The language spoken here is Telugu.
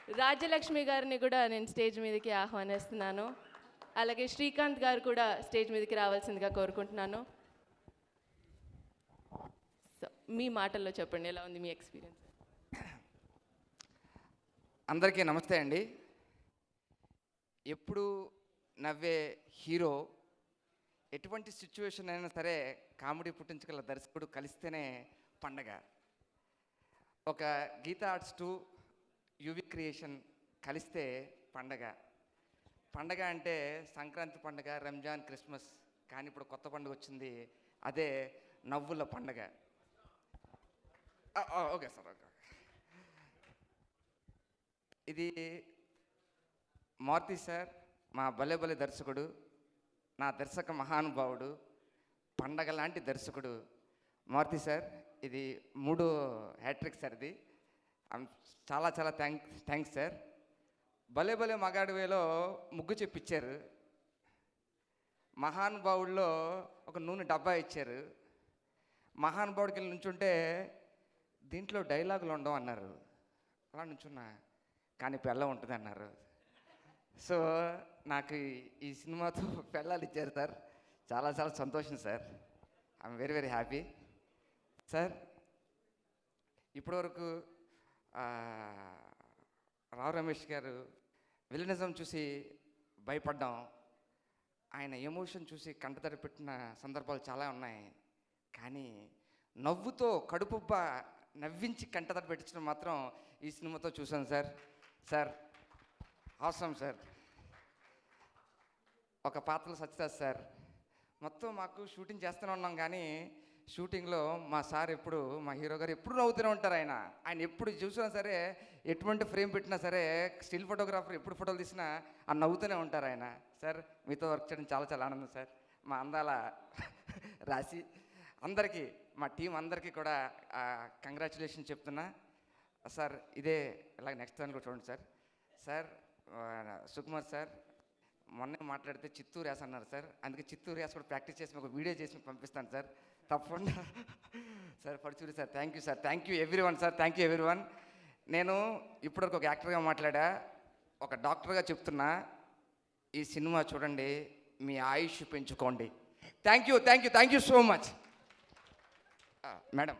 రాజ్యలక్ష్మి గారిని కూడా నేను స్టేజ్ మీదకి ఆహ్వానిస్తున్నాను. అలాగే శ్రీకాంత్ గారు కూడా స్టేజ్ మీదకి రావాల్సిందిగా కోరుకుంటున్నాను. సో మీ మాటల్లో చెప్పండి, ఎలా ఉంది మీ ఎక్స్పీరియన్స్? అందరికీ నమస్తే అండి. ఎప్పుడు నవ్వే హీరో, ఎటువంటి సిచ్యువేషన్ అయినా సరే కామెడీ పుట్టించగల దర్శకుడు కలిస్తేనే పండగ. ఒక గీతా ఆర్ట్స్ 2 యువి క్రియేషన్ కలిస్తే పండగ. పండగ అంటే సంక్రాంతి పండగ, రంజాన్, క్రిస్మస్. కానీ ఇప్పుడు కొత్త పండుగ వచ్చింది, అదే నవ్వుల పండగ. Okay sir, okay. ఇది మారుతి సార్, మా భలే భలే దర్శకుడు, నా దర్శక మహానుభావుడు, పండగ లాంటి దర్శకుడు మారుతి సార్. ఇది 3 హ్యాట్రిక్ సార్. ఇది చాలా చాలా థ్యాంక్స్ సార్. భలే భలే మగాడివేలో ముగ్గు చెప్పించారు. మహానుభావుల్లో ఒక నూనె డబ్బా ఇచ్చారు. మహానుభావుడికి వెళ్ళి నుంచుంటే దీంట్లో డైలాగులు ఉండవు అన్నారు. అలా నుంచున్నా, కానీ పెళ్ళం ఉంటుంది అన్నారు. సో నాకు ఈ సినిమాతో పెళ్ళాలు ఇచ్చారు సార్. చాలా చాలా సంతోషం sir. I'm very very happy sir. ఇప్పటివరకు రావు రమేష్ గారు విలనిజం చూసి భయపడ్డాం, ఆయన ఎమోషన్ చూసి కంటతడి పెట్టిన సందర్భాలు చాలా ఉన్నాయి. కానీ నవ్వుతో కడుపుబ్బ నవ్వించి కంటతడి పెట్టించడం మాత్రం ఈ సినిమాతో చూసాను సార్. సార్ అవసరం సార్. ఒక పాత్రలో సత్యరాజ్ సార్, మొత్తం మాకు షూటింగ్ చేస్తూనే ఉన్నాం, కానీ షూటింగ్లో మా సార్ ఎప్పుడు, మా హీరో గారు ఎప్పుడు నవ్వుతూనే ఉంటారు. ఆయన ఎప్పుడు చూసినా సరే, ఎటువంటి ఫ్రేమ్ పెట్టినా సరే, స్టిల్ ఫోటోగ్రాఫర్ ఎప్పుడు ఫోటోలు తీసినా ఆ నవ్వుతూనే ఉంటారు ఆయన. సార్ మీతో వర్క్ చేయడం చాలా చాలా ఆనందం సార్. మా అందాల రాసి అందరికీ, మా టీం అందరికీ కూడా కంగ్రాచులేషన్ చెప్తున్నా సార్. ఇదే ఇలాగ నెక్స్ట్ దాన్ని కూడా చూడండి సార్. సార్ సుకుమార్ సార్ మొన్నే మాట్లాడితే చిత్తూరు యాస అన్నారు సార్. అందుకే చిత్తూరు యాస కూడా ప్రాక్టీస్ చేసి ఒక వీడియో చేసి మీకు పంపిస్తాను సార్, తప్పకుండా sir. Paduchuri sir, thank you sir. Thank you everyone sir. Thank you everyone. నేను ఇప్పటివరకు ఒక యాక్టర్గా మాట్లాడా, ఒక డాక్టర్గా చెప్తున్నా, ఈ సినిమా చూడండి, మీ ఆయుష్ పెంచుకోండి. Thank you so much madam.